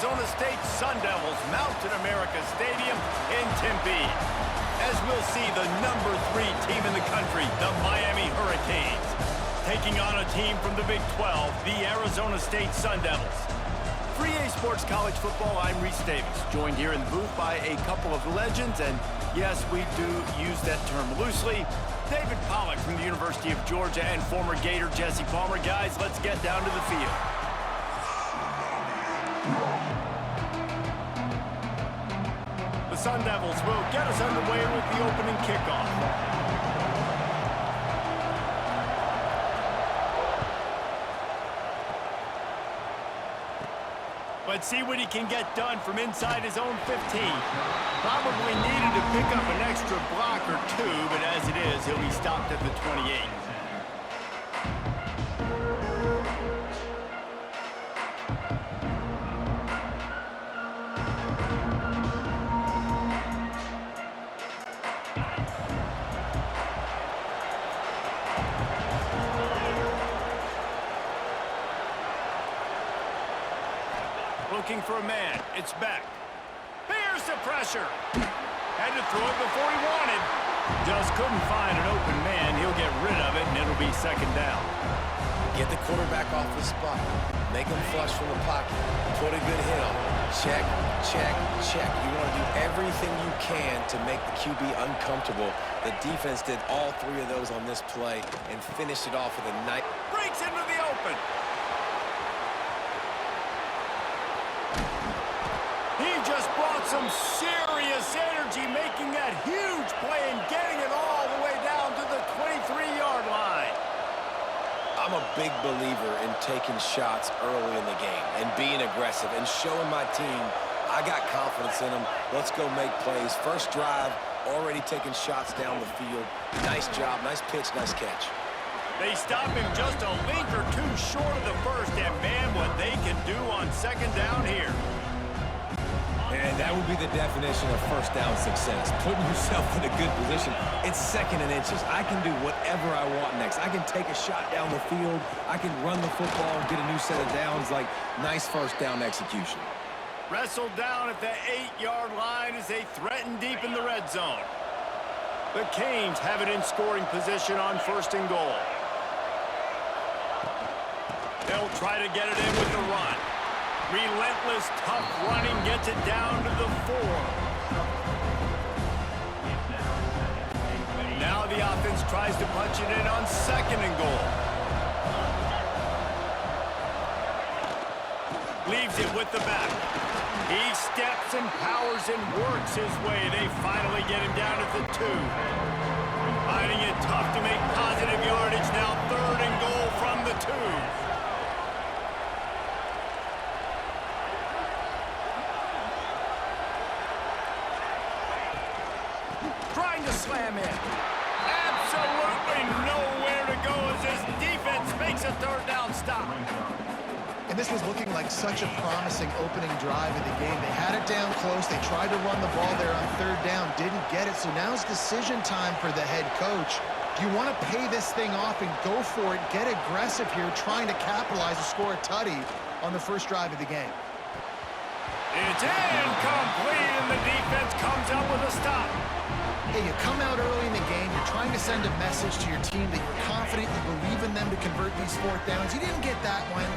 Arizona State Sun Devils mount at America Stadium in Tempe, as we'll see the #3 team in the country, the Miami Hurricanes, taking on a team from the Big 12, the Arizona State Sun Devils. For EA Sports College Football, I'm Reese Davis, joined here in the booth by a couple of legends, and yes, we do use that term loosely. David Pollack from the University of Georgia and former Gator Jesse Palmer. Guys, let's get down to the field. The Sun Devils will get us underway with the opening kickoff. Let's see what he can get done from inside his own 15. Probably needed to pick up an extra block or two, but as it is, he'll be stopped at the 28. Looking for a man. It's Beck. Here's the pressure. Had to throw it before he wanted. Just couldn't find an open man. He'll get rid of it, and it'll be second down. Get the quarterback off the spot. Make him flush from the pocket. Put a good hit on him. Check, check, check. You want to do everything you can to make the QB uncomfortable. The defense did all three of those on this play and finished it off with a nice... Breaks into the open. He just brought some serious energy, making that huge play and getting it all the way down to the 23-yard line. I'm a big believer in taking shots early in the game and being aggressive and showing my team I got confidence in them. Let's go make plays. First drive, already taking shots down the field. Nice job, nice pitch, nice catch. They stop him just a length or two short of the first, and man, what they can do on second down here. And that would be the definition of first down success, putting yourself in a good position. It's second and inches. I can do whatever I want next. I can take a shot down the field. I can run the football and get a new set of downs. Like, nice first down execution. Wrestled down at the 8-yard line as they threaten deep in the red zone. The Canes have it in scoring position on first and goal. They'll try to get it in with the run. Relentless, tough running gets it down to the 4. Now the offense tries to punch it in on second and goal. Leaves it with the back. He steps and powers and works his way. They finally get him down at the 2. Finding it tough to make positive yardage. Now third and goal from the 2. Trying to slam in. Absolutely nowhere to go as this defense makes a third down stop. And this was looking like such a promising opening drive of the game. They had it down close. They tried to run the ball there on third down. Didn't get it. So now's decision time for the head coach. Do you want to pay this thing off and go for it? Get aggressive here, trying to capitalize to score a tutty on the first drive of the game. It's incomplete, and the defense comes up with a stop. Hey, you come out early in the game, you're trying to send a message to your team that you're confident, you believe in them to convert these fourth downs. You didn't get that one,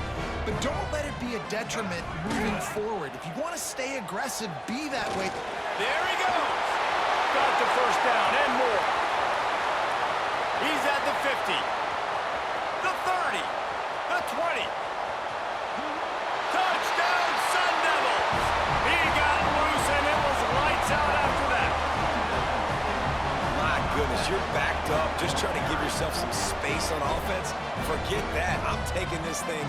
but don't let it be a detriment moving forward. If you want to stay aggressive, be that way. There he goes. Got the first down and more. He's at the 50, the 30, the 20. Touchdown, Sun Devils. He got loose, and it was lights out after that. My goodness, you're backed up, just trying to give yourself some space on offense. Forget that. I'm taking this thing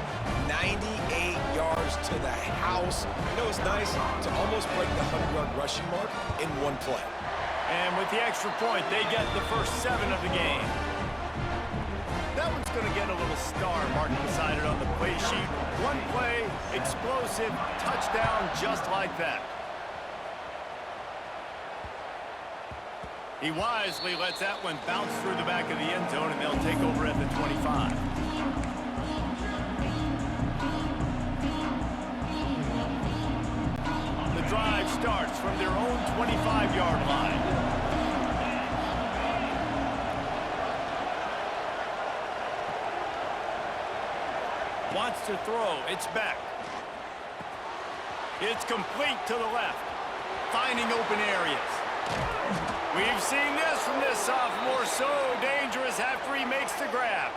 98 yards to the house. You know, it's nice to almost break the 100-yard rushing mark in one play. And with the extra point, they get the first 7 of the game. That one's going to get a little star marked beside it on the play sheet. One play, explosive, touchdown, just like that. He wisely lets that one bounce through the back of the end zone, and they'll take over at the 25. 25-yard line. Wants to throw. It's back. It's complete to the left. Finding open areas. We've seen this from this sophomore. So dangerous after he makes the grab.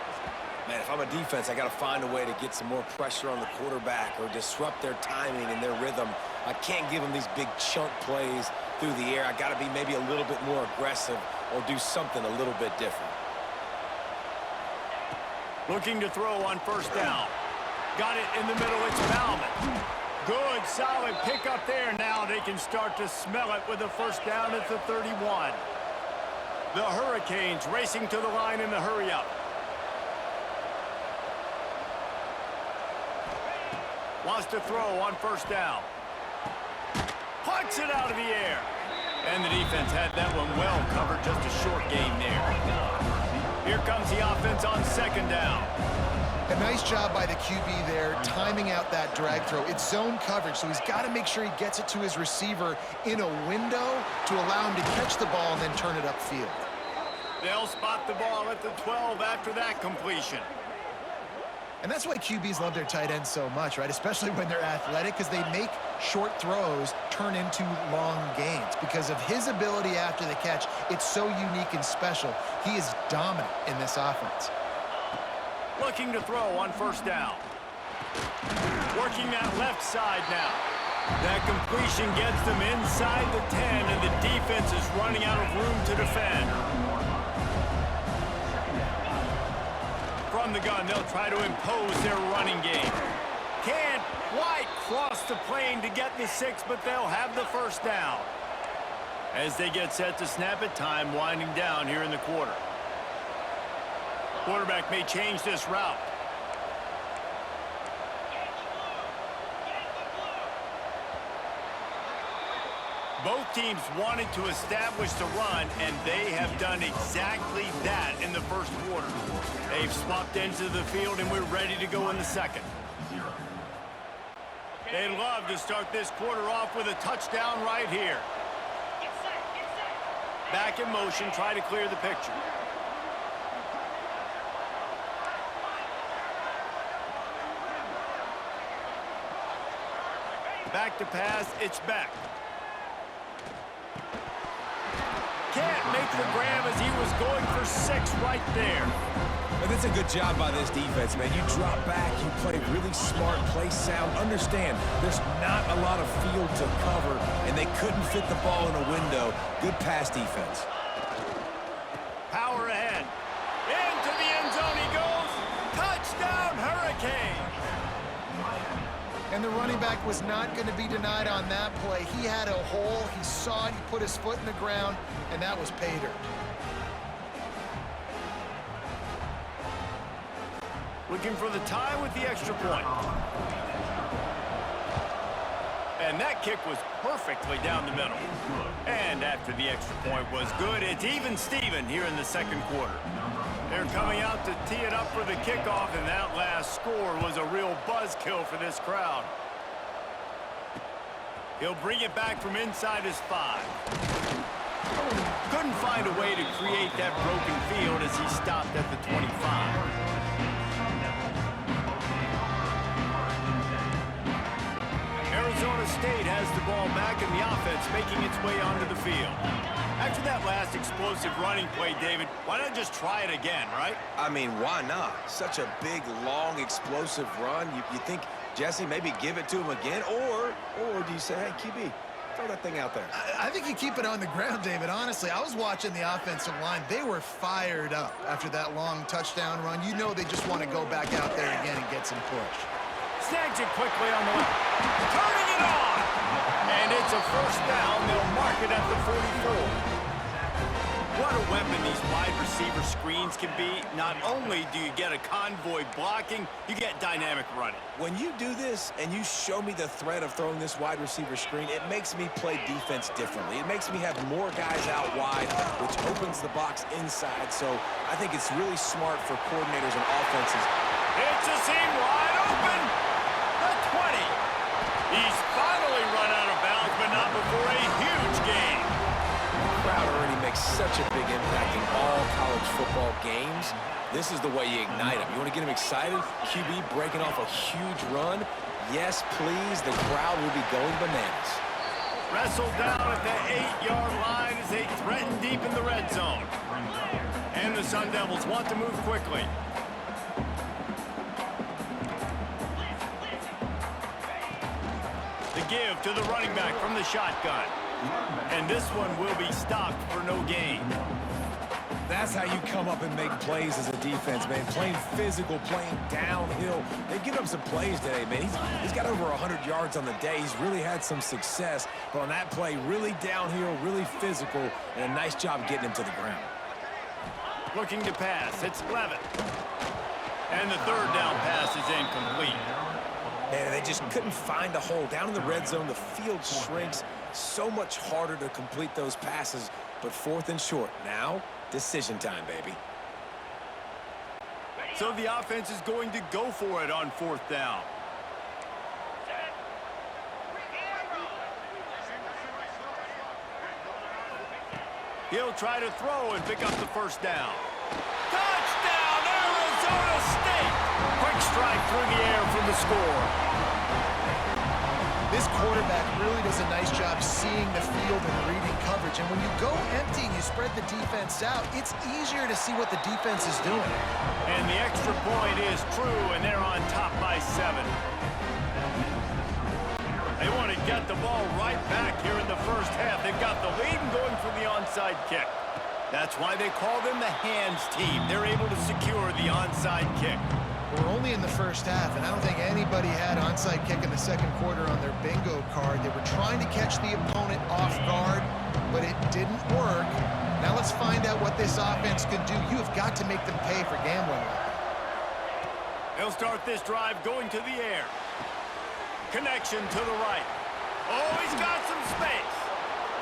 Man, if I'm a defense, I got to find a way to get some more pressure on the quarterback or disrupt their timing and their rhythm. I can't give them these big chunk plays through the air. I got to be maybe a little bit more aggressive or do something a little bit different. Looking to throw on first down. Got it in the middle. It's Bauman. Good, solid pickup there. Now they can start to smell it with a first down at the 31. The Hurricanes racing to the line in the hurry-up. Wants to throw on first down. Plucks it out of the air. And the defense had that one well covered. Just a short gain there. Here comes the offense on second down. A nice job by the QB there, timing out that drag throw. It's zone coverage, so he's got to make sure he gets it to his receiver in a window to allow him to catch the ball and then turn it upfield. They'll spot the ball at the 12 after that completion. And that's why QBs love their tight ends so much, right? Especially when they're athletic, because they make short throws turn into long gains. Because of his ability after the catch, it's so unique and special. He is dominant in this offense. Looking to throw on first down. Working that left side now. That completion gets them inside the 10, and the defense is running out of room to defend. From the gun, they'll try to impose their running game. Can't quite cross the plane to get the 6, but they'll have the first down. As they get set to snap it, time winding down here in the quarter. Quarterback may change this route. Both teams wanted to establish the run, and they have done exactly that in the first quarter. They've swapped into the field, and we're ready to go in the second. They'd love to start this quarter off with a touchdown right here. Back in motion, try to clear the picture. Back to pass, it's back. Can't make the grab as he was going for 6 right there. But that's a good job by this defense, man. You drop back, you play really smart, play sound. Understand, there's not a lot of field to cover, and they couldn't fit the ball in a window. Good pass defense. Power ahead. Into the end zone he goes. Touchdown, Hurricanes. And the running back was not going to be denied on that play. He had a hole, he saw it, he put his foot in the ground, and that was pay dirt. Looking for the tie with the extra point. And that kick was perfectly down the middle. And after the extra point was good, it's even Steven here in the second quarter. They're coming out to tee it up for the kickoff, and that last score was a real buzzkill for this crowd. He'll bring it back from inside his 5. Couldn't find a way to create that broken field as he stopped at the 25. Arizona State has the ball back, and the offense making its way onto the field. After that last explosive running play, David, why not just try it again, right? I mean, why not? Such a big, long, explosive run. You think, Jesse, maybe give it to him again? Or do you say, hey, QB, throw that thing out there? I think you keep it on the ground, David. Honestly, I was watching the offensive line. They were fired up after that long touchdown run. You know they just want to go back out there again and get some push. Snags it quickly on the left. Turning it on! And it's a first down. They'll mark it at the 44. What a weapon these wide receiver screens can be. Not only do you get a convoy blocking, you get dynamic running. When you do this and you show me the threat of throwing this wide receiver screen, it makes me play defense differently. It makes me have more guys out wide, which opens the box inside. So I think it's really smart for coordinators and offenses. It's a seam wide open. The 20. He's finally run out of bounds, but not before a huge gain. makes such a big impact in all college football games. This is the way you ignite them. You want to get them excited? QB breaking off a huge run? Yes, please. The crowd will be going bananas. Wrestled down at the 8-yard line as they threaten deep in the red zone. And the Sun Devils want to move quickly. The give to the running back from the shotgun. And this one will be stopped for no gain. That's how you come up and make plays as a defense, man. Playing physical, playing downhill. They've given up some plays today, man. He's got over 100 yards on the day. He's really had some success. But on that play, really downhill, really physical, and a nice job getting him to the ground. Looking to pass. It's Levitt. And the third down pass is incomplete. Man, they just couldn't find a hole. Down in the red zone, the field shrinks. So much harder to complete those passes. But fourth and short. Now, decision time, baby. So the offense is going to go for it on fourth down. He'll try to throw and pick up the first down. Touchdown, Arizona State! Quick strike through the air for the score. This quarterback really does a nice job seeing the field and reading coverage. And when you go empty and you spread the defense out, it's easier to see what the defense is doing. And the extra point is true, and they're on top by 7. They want to get the ball right back here in the first half. They've got the lead and going for the onside kick. That's why they call them the hands team. They're able to secure the onside kick. We're only in the first half, and I don't think anybody had onside kick in the second quarter on their bingo card. They were trying to catch the opponent off guard, but it didn't work. Now let's find out what this offense can do. You have got to make them pay for gambling. They'll start this drive going to the air. Connection to the right. Oh, he's got some space.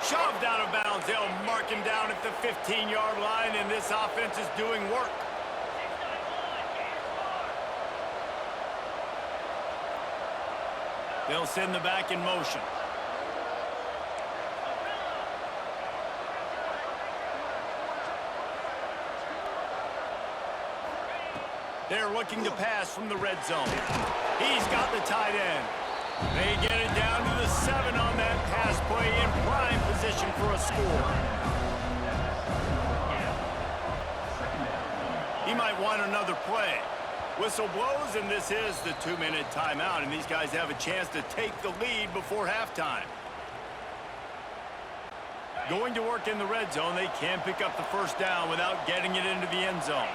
Shoved out of bounds. They'll mark him down at the 15-yard line, and this offense is doing work. They'll send the back in motion. They're looking to pass from the red zone. He's got the tight end. They get it down to the 7 on that pass play in prime position for a score. He might want another play. Whistle blows, and this is the 2-minute timeout, and these guys have a chance to take the lead before halftime. Going to work in the red zone, they can pick up the first down without getting it into the end zone.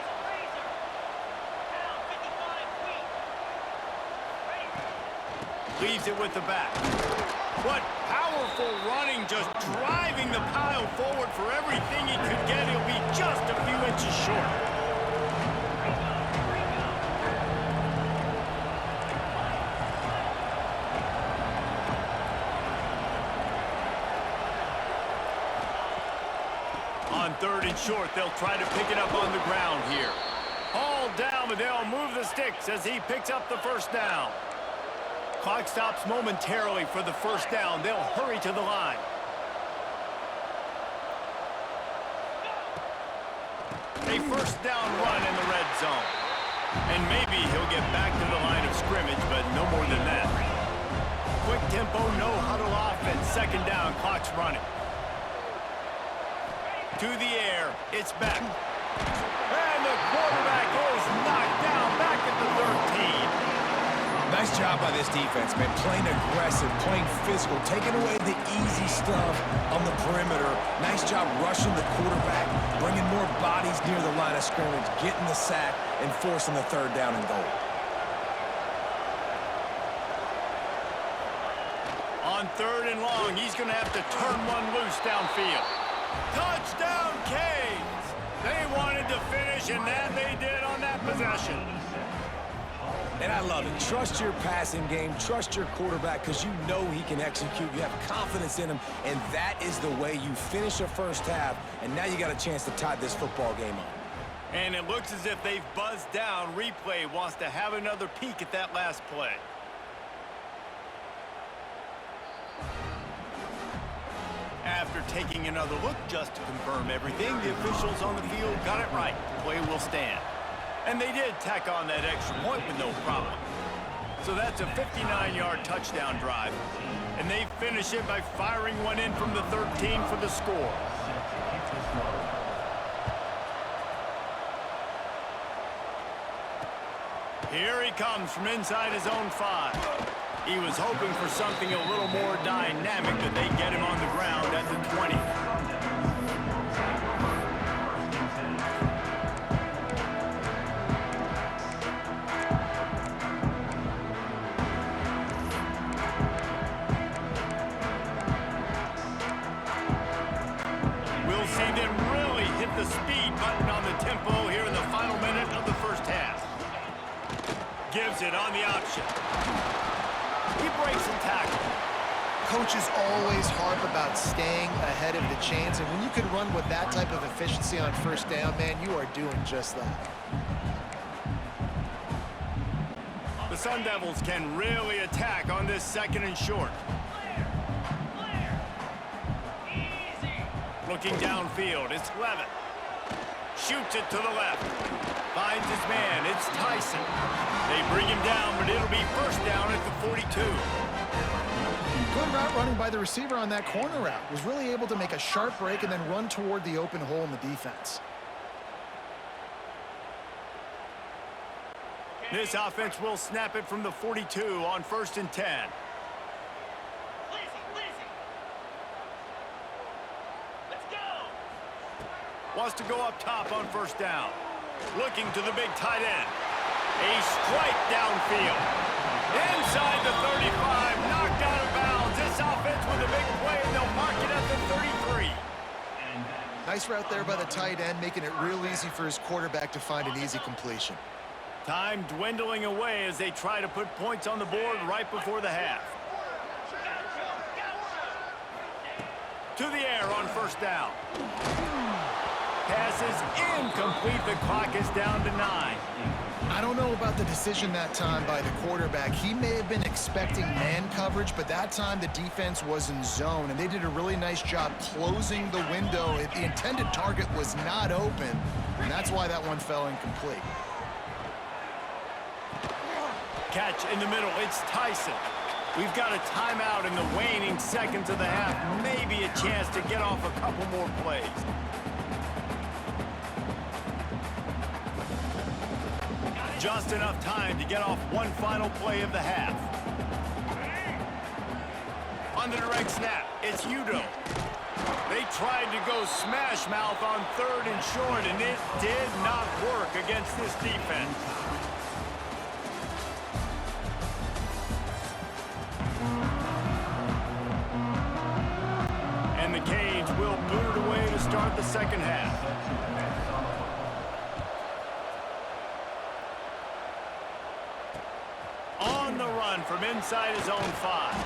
Leaves it with the back. What powerful running, just driving the pile forward for everything he could get. He'll be just a few inches short. On third and short, they'll try to pick it up on the ground here. Hauled down, but they'll move the sticks as he picks up the first down. Clock stops momentarily for the first down. They'll hurry to the line. A first down run in the red zone. And maybe he'll get back to the line of scrimmage, but no more than that. Quick tempo, no huddle offense. Second down, clock's running. To the air, it's back. And the quarterback is knocked down back at the 13. Nice job by this defense, man. Playing aggressive, playing physical, taking away the easy stuff on the perimeter. Nice job rushing the quarterback, bringing more bodies near the line of scrimmage, getting the sack, and forcing the third down and goal. On third and long, he's going to have to turn one loose downfield. Touchdown, Canes! They wanted to finish, and that they did on that possession. And I love it. Trust your passing game. Trust your quarterback because you know he can execute. You have confidence in him, and that is the way you finish a first half, and now you got a chance to tie this football game up. And it looks as if they've buzzed down. Replay wants to have another peek at that last play. After taking another look just to confirm everything, the officials on the field got it right. Play will stand. And they did tack on that extra point with no problem. So that's a 59-yard touchdown drive. And they finish it by firing one in from the 13 for the score. Here he comes from inside his own 5. He was hoping for something a little more dynamic, but they get him on the ground at the 20. We'll see them really hit the speed button on the tempo here in the final minute of the first half. Gives it on the option. He breaks a tackle. Coaches always harp about staying ahead of the chains, and when you can run with that type of efficiency on first down, man, you are doing just that. The Sun Devils can really attack on this 2nd and short. Looking downfield, it's Levitt. Shoots it to the left. Finds his man, it's Tyson. They bring him down, but it'll be first down at the 42. Good route running by the receiver on that corner route. Was really able to make a sharp break and then run toward the open hole in the defense. This offense will snap it from the 42 on 1st and 10. Wants to go up top on first down. Looking to the big tight end. A strike downfield. Inside the 35, knocked out of bounds. This offense with a big play, and they'll mark it at the 33. Nice route there by the tight end, making it real easy for his quarterback to find an easy completion. Time dwindling away as they try to put points on the board right before the half. To the air on first down. Pass is incomplete. The clock is down to 9. I don't know about the decision that time by the quarterback. He may have been expecting man coverage, but that time the defense was in zone, and they did a really nice job closing the window. The intended target was not open, and that's why that one fell incomplete. Catch in the middle. It's Tyson. We've got a timeout in the waning seconds of the half. Maybe a chance to get off a couple more plays. Just enough time to get off one final play of the half. On the direct snap, it's Udo. They tried to go smash mouth on 3rd and short, and it did not work against this defense. And the Canes will boot it away to start the second half. On the run from inside his own 5.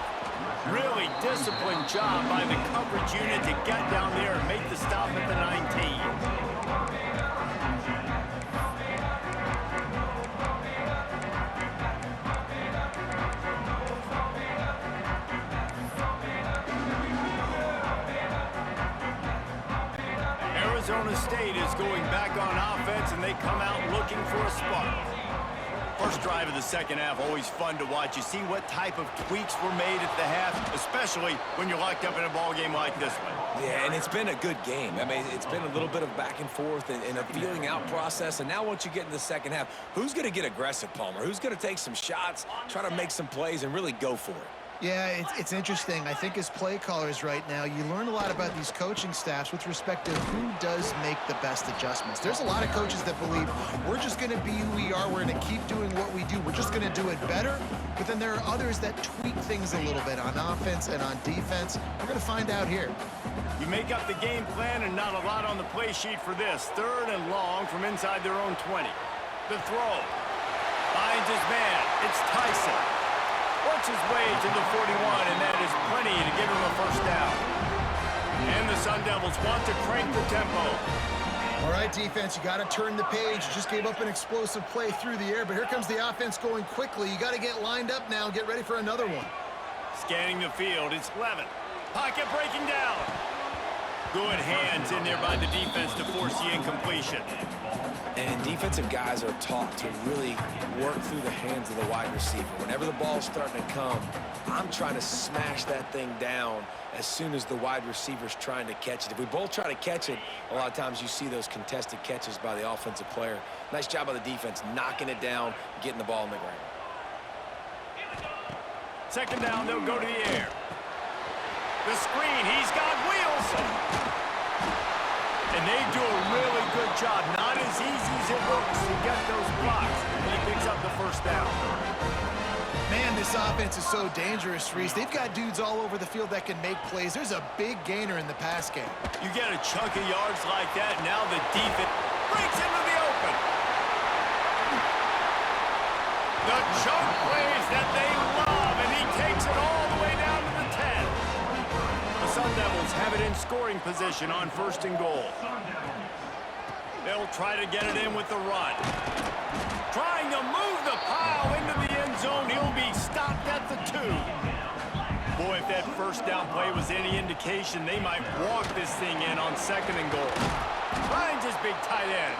Really disciplined job by the coverage unit to get down there and make the stop at the 19. Arizona State is going back on offense, and they come out looking for a spark. First drive of the second half, always fun to watch. You see what type of tweaks were made at the half, especially when you're locked up in a ball game like this one. Yeah, and it's been a good game. I mean, it's been a little bit of back and forth and a feeling out process. And now once you get in the second half, who's going to get aggressive, Palmer? Who's going to take some shots, try to make some plays, and really go for it? Yeah, it's interesting. I think as play callers right now, you learn a lot about these coaching staffs with respect to who does make the best adjustments. There's a lot of coaches that believe we're just going to be who we are. We're going to keep doing what we do. We're just going to do it better. But then there are others that tweak things a little bit on offense and on defense. We're going to find out here. You make up the game plan and not a lot on the play sheet for this. 3rd and long from inside their own 20. The throw. Finds his man. It's Tyson. Works his way to the 41, and that is plenty to give him a first down. And the Sun Devils want to crank the tempo. All right, defense, you got to turn the page. You just gave up an explosive play through the air, but here comes the offense going quickly. You got to get lined up now and get ready for another one. Scanning the field, it's Levitt. Pocket breaking down. Good hands in there by the defense to force the incompletion. And defensive guys are taught to really work through the hands of the wide receiver. Whenever the ball's starting to come, I'm trying to smash that thing down as soon as the wide receiver's trying to catch it. If we both try to catch it, a lot of times you see those contested catches by the offensive player. Nice job by the defense, knocking it down, getting the ball in the ground. Second down, they'll go to the air. The screen, he's got wheels. And they do a really good job. Not as easy as it looks to get those blocks. And he picks up the first down. Man, this offense is so dangerous, Reese. They've got dudes all over the field that can make plays. There's a big gainer in the pass game. You get a chunk of yards like that, now the defense breaks into the open. The chunk plays that they love, and he takes it all the way down to the 10. The Sun Devils have it in scoring position on 1st and goal. They'll try to get it in with the run. Trying to move the pile into the end zone. He'll be stopped at the 2. Boy, if that first down play was any indication, they might walk this thing in on 2nd and goal. Finds his big tight end.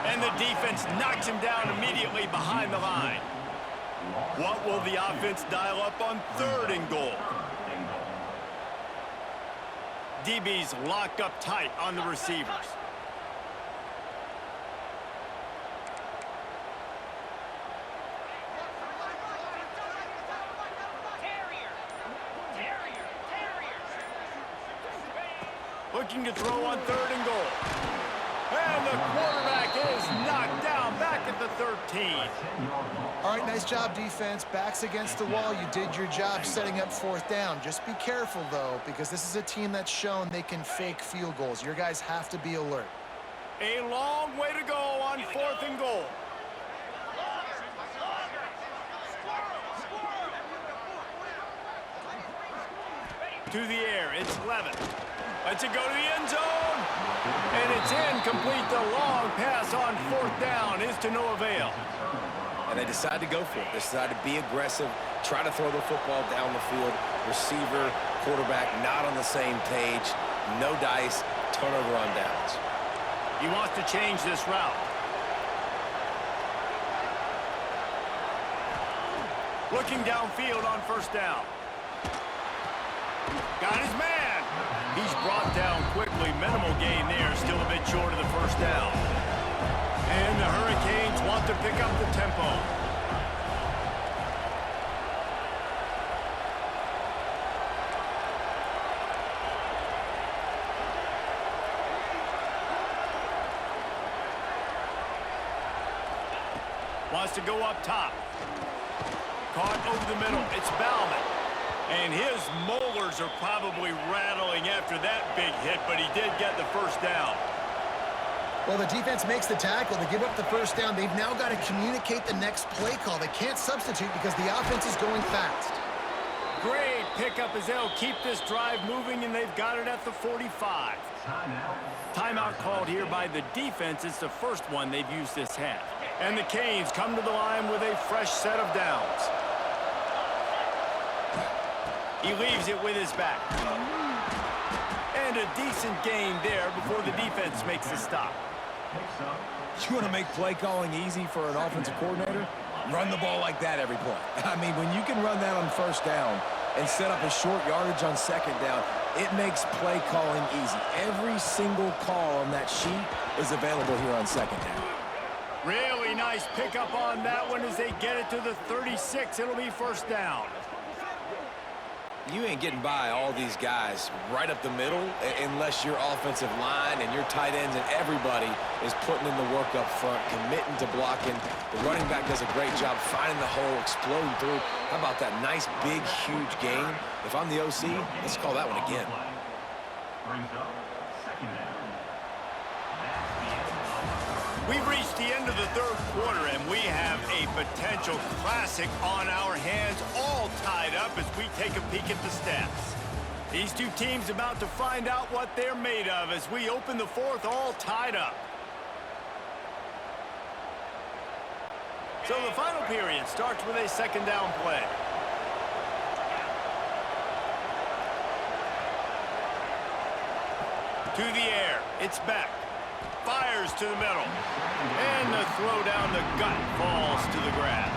And the defense knocks him down immediately behind the line. What will the offense dial up on 3rd and goal? DB's locked up tight on the receivers. Looking to throw on 3rd and goal. And the quarterback is knocked down back at the 13. All right, nice job, defense. Backs against the wall. You did your job setting up 4th down. Just be careful, though, because this is a team that's shown they can fake field goals. Your guys have to be alert. A long way to go on 4th and goal. To the air, it's Levin. Lets it go to the end zone. And it's incomplete. The long pass on 4th down is to no avail. And they decide to go for it. They decide to be aggressive, try to throw the football down the field. Receiver, quarterback, not on the same page. No dice, turnover on downs. He wants to change this route. Looking downfield on 1st down. Got his man. He's brought down quickly. Minimal gain there. Still a bit short of the 1st down. And the Hurricanes want to pick up the tempo. Wants to go up top. Caught over the middle. It's Bauman. And his molars are probably rattling after that big hit, but he did get the 1st down. Well, the defense makes the tackle. They give up the 1st down. They've now got to communicate the next play call. They can't substitute because the offense is going fast. Great pickup as they'll keep this drive moving, and they've got it at the 45. Timeout called here by the defense. It's the first one they've used this half. And the Canes come to the line with a fresh set of downs. He leaves it with his back. And a decent gain there before the defense makes the stop. You want to make play calling easy for an offensive coordinator? Run the ball like that every play. I mean, when you can run that on 1st down and set up a short yardage on 2nd down, it makes play calling easy. Every single call on that sheet is available here on 2nd down. Really nice pickup on that one as they get it to the 36. It'll be 1st down. You ain't getting by all these guys right up the middle unless your offensive line and your tight ends and everybody is putting in the work up front, committing to blocking. The running back does a great job finding the hole, exploding through. How about that nice, big, huge gain? If I'm the OC, let's call that one again. We've reached the end of the 3rd quarter, and we have a potential classic on our hands, all tied up as we take a peek at the stats. These two teams about to find out what they're made of as we open the 4th, all tied up. So the final period starts with a 2nd down play. To the air. It's back. Fires to the middle. And the throw down the gut falls to the grass.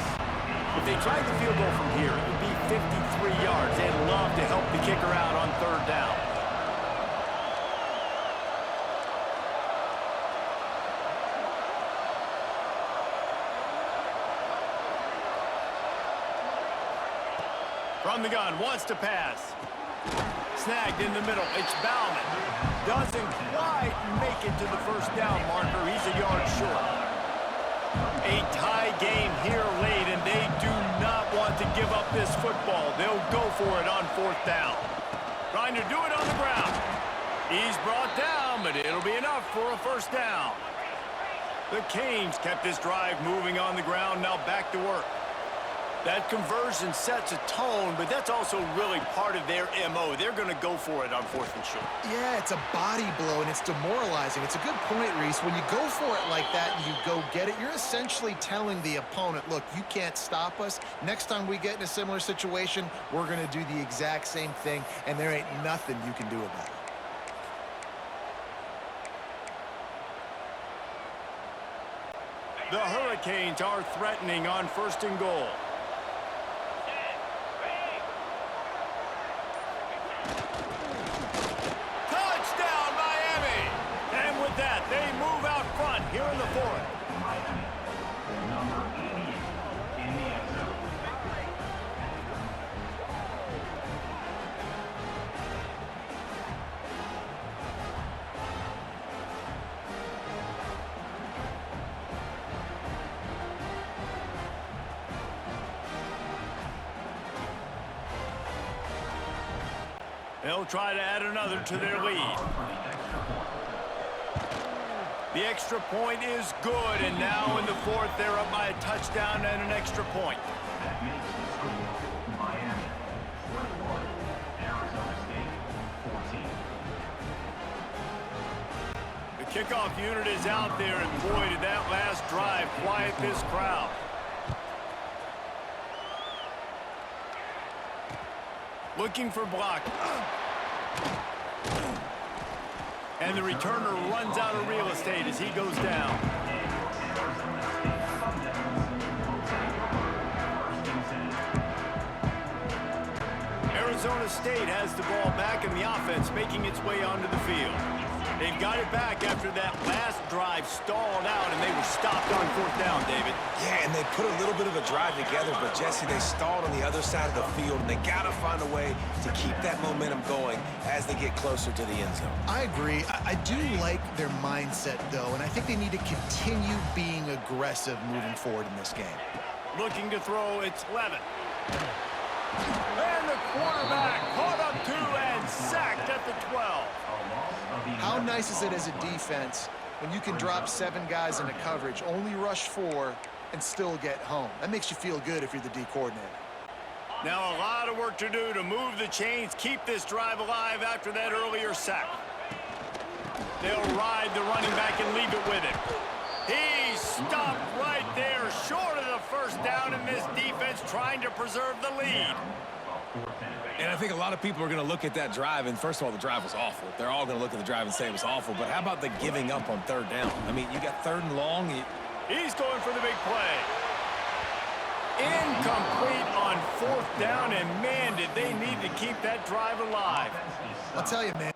If they tried the field goal from here, it would be 53 yards. They'd love to help the kicker out on third down. From the gun, wants to pass. Snagged in the middle. It's Bauman. Doesn't quite make it to the first down marker. He's a yard short. A tie game here late, and they do not want to give up this football. They'll go for it on fourth down. Trying to do it on the ground. He's brought down, but it'll be enough for a first down. The Canes kept this drive moving on the ground. Now back to work. That conversion sets a tone, but that's also really part of their MO. They're going to go for it on fourth and short. Yeah, it's a body blow, and it's demoralizing. It's a good point, Reese. When you go for it like that and you go get it, you're essentially telling the opponent, look, you can't stop us. Next time we get in a similar situation, we're going to do the exact same thing, and there ain't nothing you can do about it. The Hurricanes are threatening on first and goal. They move out front here in the fourth. Number 88 in the end zone. They'll try to add another to their lead. The extra point is good, and now in the fourth, they're up by a touchdown and an extra point. That makes the score Miami 41, Arizona State 14. The kickoff unit is out there, and boy, did that last drive quiet this crowd. Looking for block. And the returner runs out of real estate as he goes down. Arizona State has the ball back in the offense, making its way onto the field. They've got it back after that last drive stalled out, and they were stopped on fourth down, David. Yeah, and they put a little bit of a drive together, but, Jesse, they stalled on the other side of the field, and they got to find a way to keep that momentum going as they get closer to the end zone. I agree. I do like their mindset, though, and I think they need to continue being aggressive moving forward in this game. Looking to throw, it's Levin. And the quarterback caught up to and sacked at the 12. How nice is it as a defense when you can drop 7 guys into coverage, only rush 4, and still get home? That makes you feel good if you're the D coordinator. Now a lot of work to do to move the chains, keep this drive alive after that earlier sack. They'll ride the running back and leave it with him. He stopped right there, short of the first down, in this defense trying to preserve the lead. And I think a lot of people are going to look at that drive, and first of all, the drive was awful. They're all going to look at the drive and say it was awful, but how about the giving up on third down? I mean, you got third and long. He's going for the big play. Incomplete on fourth down, and man, did they need to keep that drive alive. I'll tell you, man.